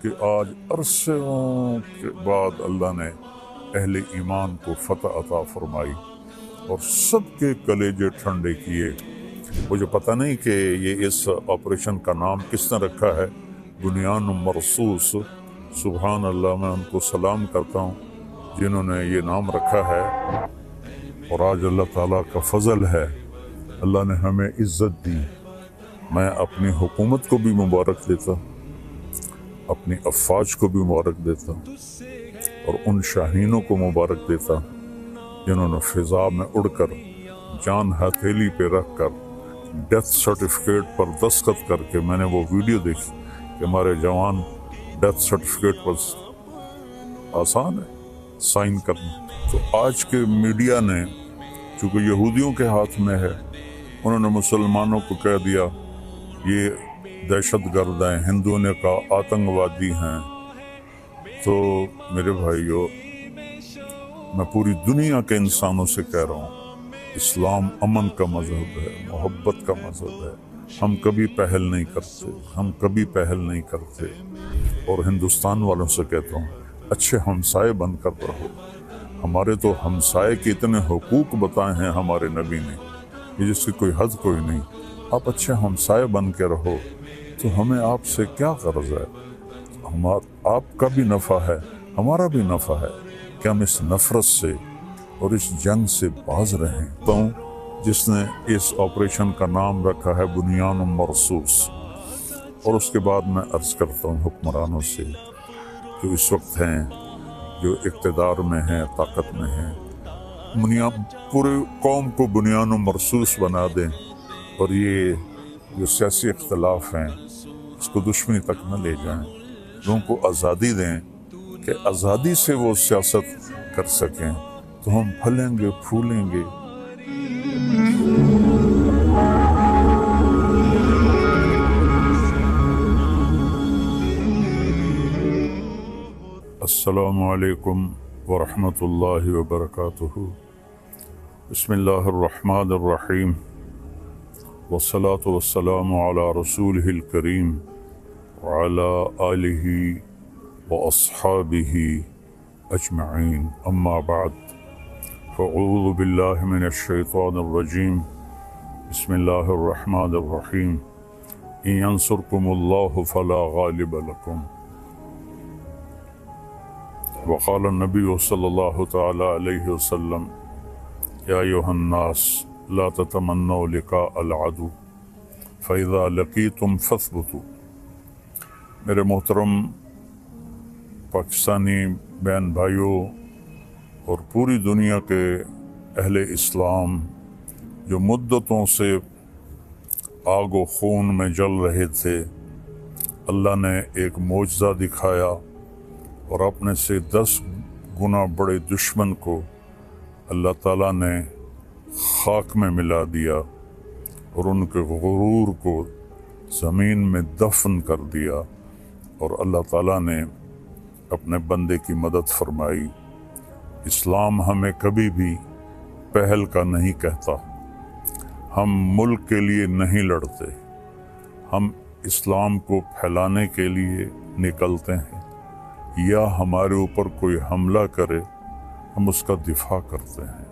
کہ آج عرصوں کے بعد اللہ نے اہل ایمان کو فتح عطا فرمائی اور سب کے کلیجے ٹھنڈے کیے۔ مجھے پتہ نہیں کہ یہ اس آپریشن کا نام کس نے رکھا ہے، بنیان مرصوص۔ سبحان اللہ، میں ان کو سلام کرتا ہوں جنہوں نے یہ نام رکھا ہے، اور آج اللہ تعالیٰ کا فضل ہے، اللہ نے ہمیں عزت دی۔ میں اپنی حکومت کو بھی مبارک دیتا ہوں، اپنی افواج کو بھی مبارک دیتا ہوں، اور ان شاہینوں کو مبارک دیتا ہوں جنہوں نے فضا میں اڑ کر جان ہتھیلی پہ رکھ کر ڈیتھ سرٹیفکیٹ پر دستخط کر کے، میں نے وہ ویڈیو دیکھی کہ ہمارے جوان ڈیتھ سرٹیفکیٹ پر آسان ہے سائن کرنا۔ تو آج کے میڈیا نے، چونکہ یہودیوں کے ہاتھ میں ہے، انہوں نے مسلمانوں کو کہہ دیا یہ دہشت گرد ہیں، ہندوؤں نے کہا آتنکوادی ہیں۔ تو میرے بھائیو، میں پوری دنیا کے انسانوں سے کہہ رہا ہوں، اسلام امن کا مذہب ہے، محبت کا مذہب ہے۔ ہم کبھی پہل نہیں کرتے، ہم کبھی پہل نہیں کرتے، اور ہندوستان والوں سے کہتا ہوں اچھے ہمسائے بن کر رہو۔ ہمارے تو ہمسائے کے اتنے حقوق بتائے ہیں ہمارے نبی نے، یہ جس کی کوئی حد کوئی نہیں۔ آپ اچھے ہمسائے بن کے رہو تو ہمیں آپ سے کیا غرض ہے؟ آپ کا بھی نفع ہے، ہمارا بھی نفع ہے کہ ہم اس نفرت سے اور اس جنگ سے باز رہیں۔ تو جس نے اس آپریشن کا نام رکھا ہے بنیان مرصوص، اور اس کے بعد میں عرض کرتا ہوں حکمرانوں سے جو اس وقت ہیں، جو اقتدار میں ہیں، طاقت میں ہیں، پورے قوم کو بنیان مرصوص بنا دیں، اور یہ جو سیاسی اختلاف ہیں اس کو دشمنی تک نہ لے جائیں۔ لوگوں کو آزادی دیں کہ آزادی سے وہ سیاست کر سکیں، تو ہم پھلیں گے، پھولیں گے۔ السلام علیکم ورحمۃ اللہ وبرکاتہ۔ بسم اللہ الرحمن الرحیم، والصلاة والسلام علی رسولہ الکریم وعلی آلہ واصحابہ اجمعین، اما بعد، فاعوذ باللہ من الشیطان الرجیم، بسم اللہ الرحمن الرحیم، ان ینصرکم اللہ فلا غالب لکم، وقال النبی صلی اللہ تعالی علیہ وسلم، یا ایھا الناس لا تتمنوا لقاء العدو فاذا لقیتم فاثبتوا۔ میرے محترم پاکستانی بہن بھائیوں اور پوری دنیا کے اہل اسلام جو مدتوں سے آگ و خون میں جل رہے تھے، اللہ نے ایک معجزہ دکھایا اور اپنے سے 10 گنا بڑے دشمن کو اللہ تعالیٰ نے خاک میں ملا دیا اور ان کے غرور کو زمین میں دفن کر دیا، اور اللہ تعالیٰ نے اپنے بندے کی مدد فرمائی۔ اسلام ہمیں کبھی بھی پہل کا نہیں کہتا، ہم ملک کے لیے نہیں لڑتے، ہم اسلام کو پھیلانے کے لیے نکلتے ہیں، یا ہمارے اوپر کوئی حملہ کرے ہم اس کا دفاع کرتے ہیں۔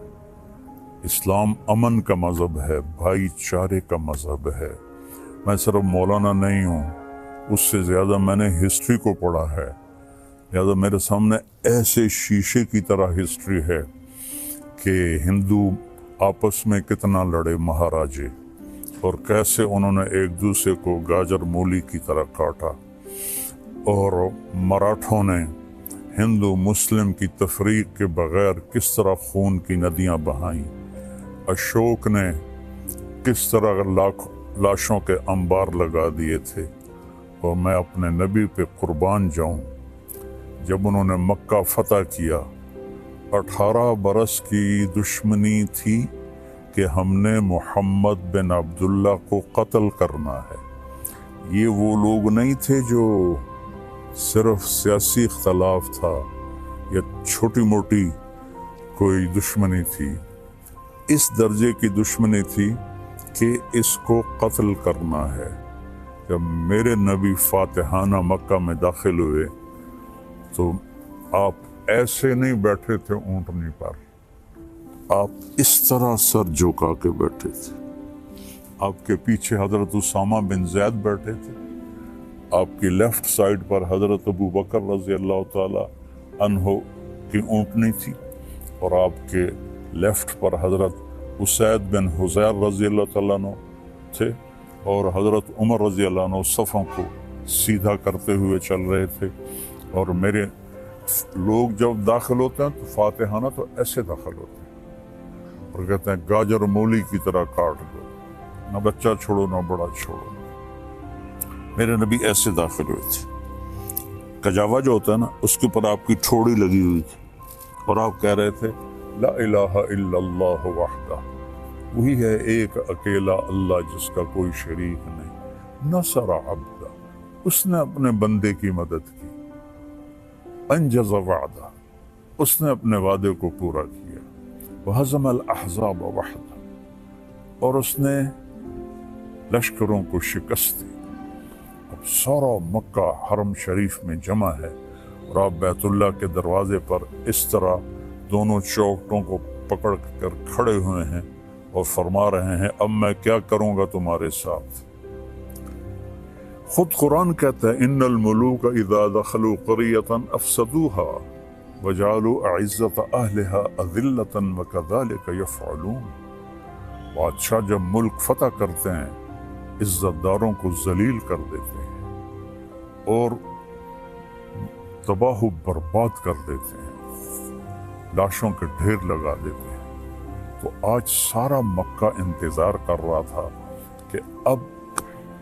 اسلام امن کا مذہب ہے، بھائی چارے کا مذہب ہے۔ میں صرف مولانا نہیں ہوں، اس سے زیادہ میں نے ہسٹری کو پڑھا ہے، لہذا میرے سامنے ایسے شیشے کی طرح ہسٹری ہے کہ ہندو آپس میں کتنا لڑے مہاراجے، اور کیسے انہوں نے ایک دوسرے کو گاجر مولی کی طرح کاٹا، اور مراٹھوں نے ہندو مسلم کی تفریق کے بغیر کس طرح خون کی ندیاں بہائیں، اشوک نے کس طرح لاشوں کے انبار لگا دیے تھے۔ اور میں اپنے نبی پہ قربان جاؤں، جب انہوں نے مکہ فتح کیا، 18 برس کی دشمنی تھی کہ ہم نے محمد بن عبداللہ کو قتل کرنا ہے۔ یہ وہ لوگ نہیں تھے جو صرف سیاسی اختلاف تھا یا چھوٹی موٹی کوئی دشمنی تھی، اس درجے کی دشمنی تھی کہ اس کو قتل کرنا ہے۔ جب میرے نبی فاتحانہ مکہ میں داخل ہوئے تو آپ ایسے نہیں بیٹھے تھے اونٹنی پر، آپ اس طرح سر جھکا کے بیٹھے تھے. آپ کے پیچھے حضرت اسامہ بن زید بیٹھے تھے، آپ کی لیفٹ سائڈ پر حضرت ابو بکر رضی اللہ تعالی عنہ کی اونٹنی تھی، اور آپ کے لیفٹ پر حضرت اسید بن حضیر رضی اللہ تعالیٰ عنہ تھے، اور حضرت عمر رضی اللہ عنہ صفوں کو سیدھا کرتے ہوئے چل رہے تھے. اور میرے لوگ جب داخل ہوتے ہیں تو فاتحانہ تو ایسے داخل ہوتے ہیں اور کہتے ہیں گاجر مولی کی طرح کاٹ دو، نہ بچہ چھوڑو نہ بڑا چھوڑو. میرے نبی ایسے داخل ہوئے تھے. کجاوا جو ہوتا ہے نا، اس کے اوپر آپ کی ٹھوڑی لگی ہوئی تھی اور آپ کہہ رہے تھے لا الہ الا اللہ وحدہ، وہی ہے ایک اکیلا اللہ جس کا کوئی شریک نہیں. نصر عبدہ، اس نے اپنے بندے کی مدد کی. انجز وعدہ، اس نے اپنے وعدے کو پورا کیا. وہزم الاحزاب وحدہ، اور اس نے لشکروں کو شکست دی. اب سارا مکہ حرم شریف میں جمع ہے اور آپ بیت اللہ کے دروازے پر اس طرح دونوں چوکٹوں کو پکڑ کر کھڑے ہوئے ہیں اور فرما رہے ہیں اب میں کیا کروں گا تمہارے ساتھ. خود قرآن کہتا ہے ان الملوک اذا دخلوا قریۃ افسدوها وجعلوا اعزۃ اہلها اذلۃ وکذلک یفعلون. بادشاہ جب ملک فتح کرتے ہیں عزت داروں کو ذلیل کر دیتے ہیں اور تباہ و برباد کر دیتے ہیں، لاشوں کے ڈھیر لگا دیتے ہیں. تو آج سارا مکہ انتظار کر رہا تھا کہ اب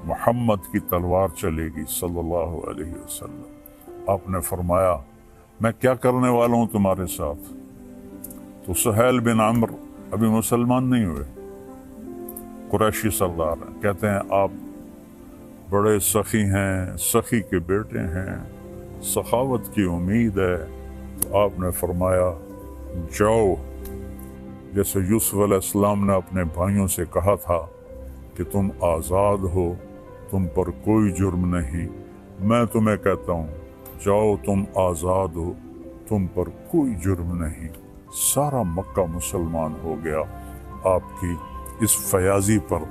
محمد کی تلوار چلے گی صلی اللہ علیہ وسلم. آپ نے فرمایا میں کیا کرنے والا ہوں تمہارے ساتھ. تو سہیل بن عمرو ابھی مسلمان نہیں ہوئے، قریشی سردار ہیں، کہتے ہیں آپ بڑے سخی ہیں، سخی کے بیٹے ہیں، سخاوت کی امید ہے. تو آپ نے فرمایا جاؤ، جیسے یوسف علیہ السلام نے اپنے بھائیوں سے کہا تھا کہ تم آزاد ہو، تم پر کوئی جرم نہیں، میں تمہیں کہتا ہوں جاؤ تم آزاد ہو، تم پر کوئی جرم نہیں. سارا مکہ مسلمان ہو گیا آپ کی اس فیاضی پر،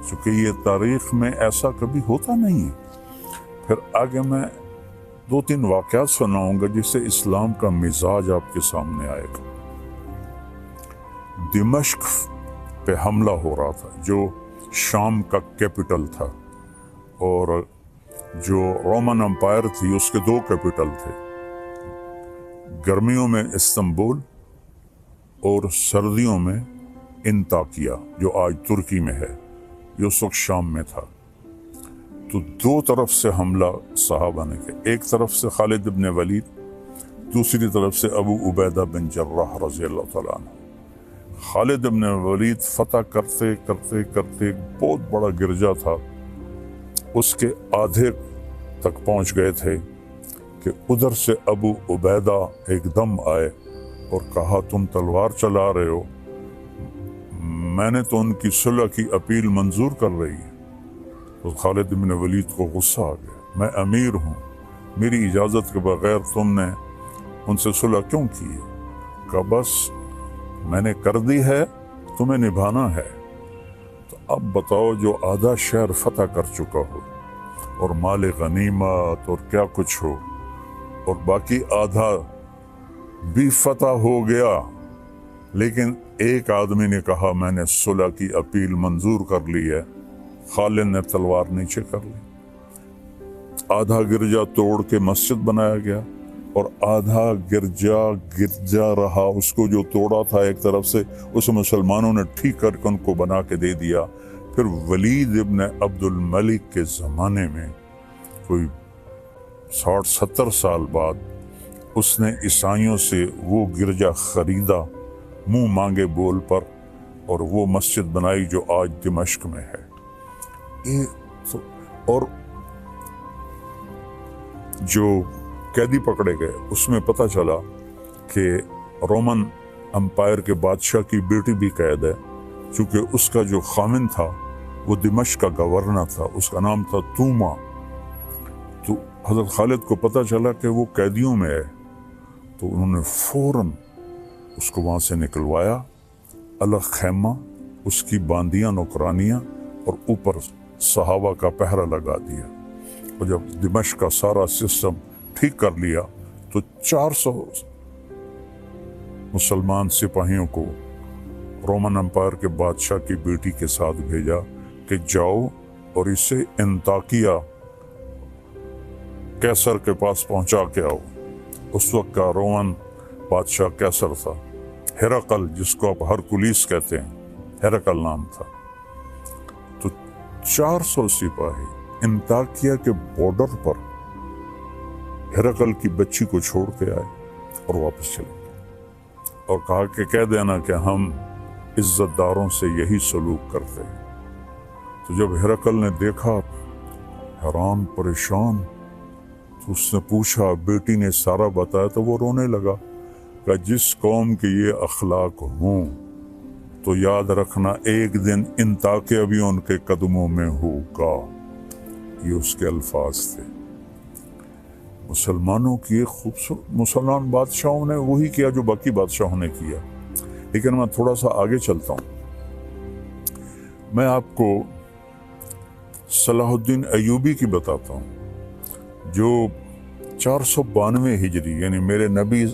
چونکہ یہ تاریخ میں ایسا کبھی ہوتا نہیں ہے. پھر آگے میں 2-3 واقعات سناؤں گا جس سے اسلام کا مزاج آپ کے سامنے آئے گا. دمشق پہ حملہ ہو رہا تھا جو شام کا کیپٹل تھا، اور جو رومن امپائر تھی اس کے 2 کیپٹل تھے، گرمیوں میں استنبول اور سردیوں میں انطاکیہ جو آج ترکی میں ہے، یہ اس وقت شام میں تھا. تو 2 طرف سے حملہ صحابہ نے کیا، ایک طرف سے خالد بن ولید، دوسری طرف سے ابو عبیدہ بن جراح رضی اللہ تعالیٰ عنہ. خالد بن ولید فتح کرتے کرتے کرتے بہت بڑا گرجا تھا، اس کے آدھے تک پہنچ گئے تھے کہ ادھر سے ابو عبیدہ ایک دم آئے اور کہا تم تلوار چلا رہے ہو، میں نے تو ان کی صلح کی اپیل منظور کر رہی ہے. تو خالد بن ولید کو غصہ آ گیا، میں امیر ہوں، میری اجازت کے بغیر تم نے ان سے صلح کیوں کی ہے؟ کہا بس میں نے کر دی ہے، تمہیں نبھانا ہے. تو اب بتاؤ جو آدھا شہر فتح کر چکا ہو اور مال غنیمت اور کیا کچھ ہو، اور باقی آدھا بھی فتح ہو گیا، لیکن ایک آدمی نے کہا میں نے صلح کی اپیل منظور کر لی ہے، خالد نے تلوار نیچے کر لی. آدھا گرجا توڑ کے مسجد بنایا گیا اور آدھا گرجا رہا، اس کو جو توڑا تھا ایک طرف سے اسے مسلمانوں نے ٹھیک کر کے ان کو بنا کے دے دیا. پھر ولید ابن عبد الملک کے زمانے میں کوئی 60-70 سال بعد اس نے عیسائیوں سے وہ گرجا خریدا منہ مانگے بول پر، اور وہ مسجد بنائی جو آج دمشق میں ہے. اور جو قیدی پکڑے گئے اس میں پتہ چلا کہ رومن امپائر کے بادشاہ کی بیٹی بھی قید ہے، چونکہ اس کا جو خامن تھا وہ دمشق کا گورنر تھا، اس کا نام تھا توما۔ تو حضرت خالد کو پتہ چلا کہ وہ قیدیوں میں ہے، تو انہوں نے فوراً اس کو وہاں سے نکلوایا، الگ خیمہ، اس کی باندیاں نوکرانیاں اور اوپر صحابہ کا پہرا لگا دیا۔ اور جب دمشق کا سارا سسٹم ٹھیک کر لیا تو 400 مسلمان سپاہیوں کو رومن امپائر کے بادشاہ کی بیٹی کے ساتھ بھیجا کہ جاؤ اور اسے انطاکیہ کیسر کے پاس پہنچا کے آؤ۔ اس وقت کا رومن بادشاہ کیسر تھا، ہرقل جس کو آپ ہرکلیس کہتے ہیں، ہرقل نام تھا۔ تو 400 سپاہی انطاکیہ کے بارڈر پر ہرقل کی بچی کو چھوڑ کے آئے اور واپس چلے گئے، اور کہا کہ کہہ دینا کہ ہم عزت داروں سے یہی سلوک کرتے ہیں۔ تو جب ہرقل نے دیکھا، حیران پریشان، تو اس نے پوچھا، بیٹی نے سارا بتایا، تو وہ رونے لگا کہ جس قوم کے یہ اخلاق ہوں تو یاد رکھنا ایک دن انطاکیہ بھی ان کے قدموں میں ہوگا۔ یہ اس کے الفاظ تھے۔ مسلمانوں کی ایک خوبصورت، مسلمان بادشاہوں نے وہی کیا جو باقی بادشاہوں نے کیا، لیکن میں تھوڑا سا آگے چلتا ہوں۔ میں آپ کو صلاح الدین ایوبی کی بتاتا ہوں، جو 492 ہجری یعنی میرے نبی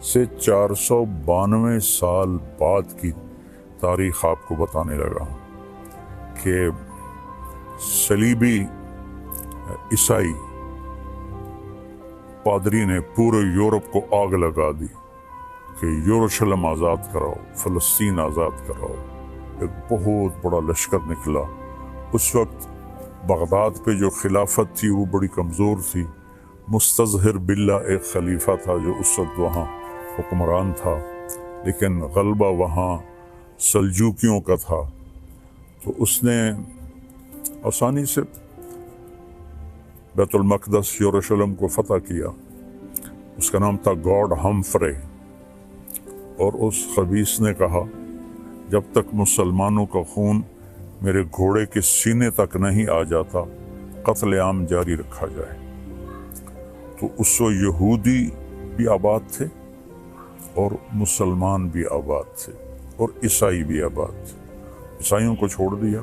سے 492 سال بعد کی تاریخ آپ کو بتانے لگا ہوں کہ صلیبی عیسائی پادری نے پورے یورپ کو آگ لگا دی کہ یروشلم آزاد کراؤ، فلسطین آزاد کراؤ۔ ایک بہت بڑا لشکر نکلا۔ اس وقت بغداد پہ جو خلافت تھی وہ بڑی کمزور تھی۔ مستظہر باللہ ایک خلیفہ تھا جو اس وقت وہاں حکمران تھا، لیکن غلبہ وہاں سلجوکیوں کا تھا۔ تو اس نے آسانی سے بیت المقدس یروشلم کو فتح کیا۔ اس کا نام تھا گاڈ ہمفرے، اور اس خبیث نے کہا جب تک مسلمانوں کا خون میرے گھوڑے کے سینے تک نہیں آ جاتا قتل عام جاری رکھا جائے۔ تو اس وقت یہودی بھی آباد تھے اور مسلمان بھی آباد تھے اور عیسائی بھی آباد تھے۔ عیسائیوں کو چھوڑ دیا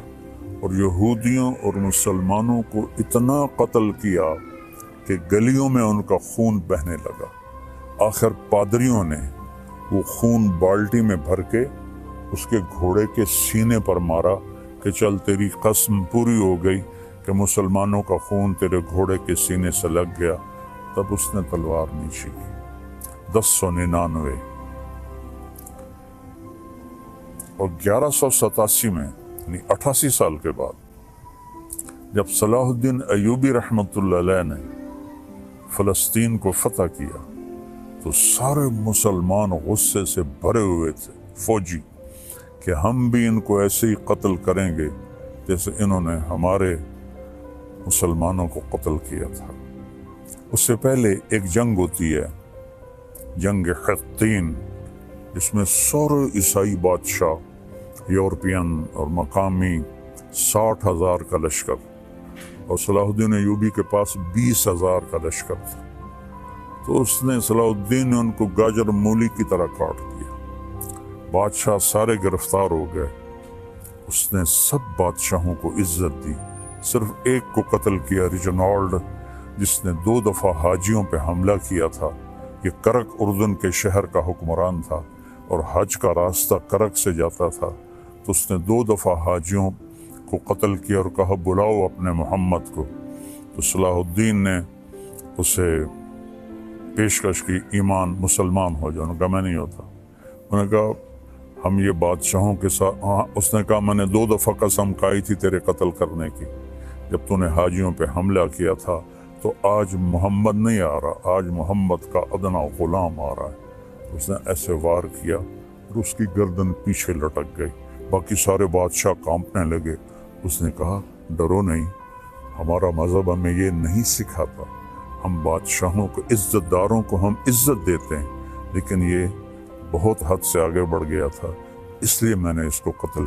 اور یہودیوں اور مسلمانوں کو اتنا قتل کیا کہ گلیوں میں ان کا خون بہنے لگا۔ آخر پادریوں نے وہ خون بالٹی میں بھر کے اس کے گھوڑے کے سینے پر مارا کہ چل تیری قسم پوری ہو گئی کہ مسلمانوں کا خون تیرے گھوڑے کے سینے سے لگ گیا۔ تب اس نے تلوار نیچی کی۔ 1099 اور 1187 میں یعنی 88 سال کے بعد جب صلاح الدین ایوبی رحمۃ اللہ علیہ نے فلسطین کو فتح کیا تو سارے مسلمان غصے سے بھرے ہوئے تھے، فوجی، کہ ہم بھی ان کو ایسے ہی قتل کریں گے جیسے انہوں نے ہمارے مسلمانوں کو قتل کیا تھا۔ اس سے پہلے ایک جنگ ہوتی ہے، جنگ حطین، جس میں سارے عیسائی بادشاہ یورپین اور مقامی 60,000 کا لشکر، اور صلاح الدین ایوبی کے پاس 20,000 کا لشکر تھا۔ تو اس نے صلاح الدین نے ان کو گاجر مولی کی طرح کاٹ دیا۔ بادشاہ سارے گرفتار ہو گئے۔ اس نے سب بادشاہوں کو عزت دی، صرف ایک کو قتل کیا، ریجنالڈ، جس نے 2 دفعہ حاجیوں پہ حملہ کیا تھا۔ یہ کرک اردن کے شہر کا حکمران تھا اور حج کا راستہ کرک سے جاتا تھا، تو اس نے 2 دفعہ حاجیوں کو قتل کیا اور کہا بلاؤ اپنے محمد کو۔ تو صلاح الدین نے اسے پیشکش کی ایمان، مسلمان ہو جاؤ۔ انہوں نے کہا میں نہیں ہوتا۔ انہوں نے کہا ہم یہ بادشاہوں کے ساتھ، اس نے کہا میں نے 2 دفعہ قسم کھائی تھی تیرے قتل کرنے کی جب تو نے حاجیوں پہ حملہ کیا تھا، تو آج محمد نہیں آ رہا، آج محمد کا ادنا غلام آ رہا ہے۔ اس نے ایسے وار کیا اور اس کی گردن پیچھے لٹک گئی۔ باقی سارے بادشاہ کانپنے لگے۔ اس نے کہا ڈرو نہیں، ہمارا مذہب ہمیں یہ نہیں سکھاتا، ہم بادشاہوں کو، عزت داروں کو ہم عزت دیتے ہیں، لیکن یہ بہت حد سے آگے بڑھ گیا تھا، اس لیے میں نے اس کو قتل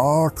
8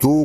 2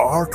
8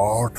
8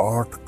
8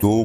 2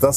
10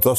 10